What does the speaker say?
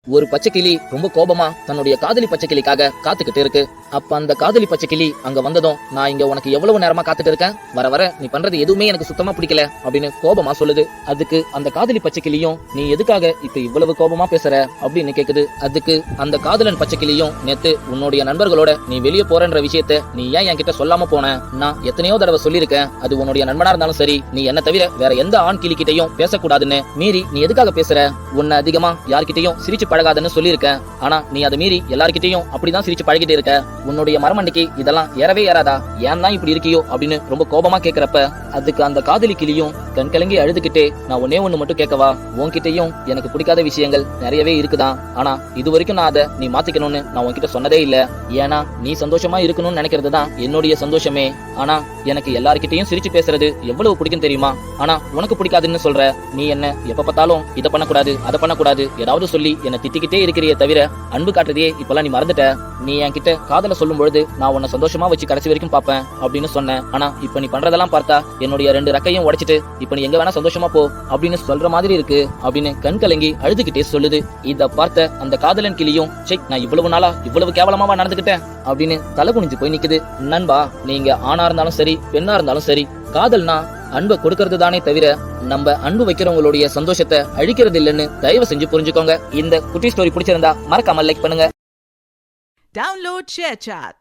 ஒரு பச்சைக்கிளி ரொம்ப கோபமா தன்னுடைய காதலி பச்சைக்கிளிக்காக காத்துக்கிட்டு இருக்கு. அப்ப அந்த காதலி பச்சைக்கிளி அங்க வந்ததும், நான் இங்க உனக்கு எவ்வளவு நேரமா காத்துட்டு இருக்கேன், வர வர நீ பண்றது எதுவுமே எனக்கு சுத்தமா பிடிக்கல அப்படின்னு கோபமா சொல்லுது. அதுக்கு அந்த காதலி பச்சைக்கிளியும், நீ எதுக்காக இப்ப இவ்வளவு கோபமா பேசுற அப்படின்னு கேக்குது. அதுக்கு அந்த காதலன் பச்சைக்கிளியும், நேத்து உன்னுடைய நண்பர்களோட நீ வெளியே போறன்ற விஷயத்த நீ ஏன் என்கிட்ட சொல்லாம போன? நான் எத்தனையோ தடவை சொல்லியிருக்கேன், அது உன்னுடைய நண்பனா இருந்தாலும் சரி, நீ என்ன தவிர வேற எந்த ஆண் கிளிக்கிட்டையும் பேசக்கூடாதுன்னு. மீறி நீ எதுக்காக பேசுற? உன்னை அதிகமா யார்கிட்டையும் சிரிச்சு பழகாதுன்னு சொல்லியிருக்கேன். ஆனா நீ அதை மீறி எல்லார்கிட்டையும் அப்படிதான் சிரிச்சு பழகிட்டே இருக்க. உன்னுடைய மரமண்டிக்கு இதெல்லாம் ஏறவே ஏறாதா? ஏன் தான் இப்படி இருக்கியோ அப்படின்னு ரொம்ப கோபமா கேக்குறப்ப, அதுக்கு அந்த காதலி கிளியும் கண் கலங்கி அழுதுகிட்டே, நான் ஒன்னே ஒண்ணு மட்டும் கேட்கவா? உன்கிட்டயும் எனக்கு பிடிக்காத விஷயங்கள் நிறையவே இருக்குதான். ஆனா இது வரைக்கும் நான் அதை நீ மாத்திக்கணும்னு நான் உன்கிட்ட சொன்னதே இல்ல. ஏன்னா நீ சந்தோஷமா இருக்கணும்னு நினைக்கிறது தான் என்னுடைய சந்தோஷமே. ஆனா எனக்கு எல்லார்கிட்டையும் சிரிச்சு பேசுறது எவ்வளவு பிடிக்கும் தெரியுமா? ஆனா உனக்கு பிடிக்காதுன்னு சொல்ற. நீ என்ன எப்ப பார்த்தாலும் இதை பண்ணக்கூடாது அதை பண்ணக்கூடாது ஏதாவது சொல்லி என்ன திட்டிக்கிட்டே இருக்கிறியே தவிர அன்பு காட்டுறதையே இப்பெல்லாம் நீ மறந்துட்ட. நீ என்கிட்ட காதல சொல்லும் பொழுது நான் உன்னை சந்தோஷமா வச்சு கடைசி வரைக்கும் பாப்பேன் அப்படின்னு சொன்னேன். ஆனா இப்ப நீ பண்றதெல்லாம் பார்த்தா என்னுடைய 2 ரெக்கையும் உடைச்சிட்டு இப்ப நீ எங்க வேணா சந்தோஷமா போ அப்படின்னு சொல்ற மாதிரி இருக்கு அப்படின்னு கண் கலங்கி அழுதுகிட்டே சொல்லுது. இத பார்த்த அந்த காதலன் கிளியும், செக், நான் இவ்வளவு நாளா இவ்வளவு கேவலமாவா நடந்துகிட்டேன் அப்படின்னு தலை குனிஞ்சு போய் நிக்குது. நண்பா, நீங்க ஆணா இருந்தாலும் சரி பெண்ணா இருந்தாலும் சரி, காதல்னா அன்பை கொடுக்கறது தானே தவிர நம்ம அன்பு வைக்கிறவங்களுடைய சந்தோஷத்தை அழிக்கிறது இல்லைன்னு தயவு செஞ்சு புரிஞ்சுக்கோங்க. இந்த குட்டி ஸ்டோரி பிடிச்சிருந்தா மறக்காம லைக் பண்ணுங்க. Download ShareChat.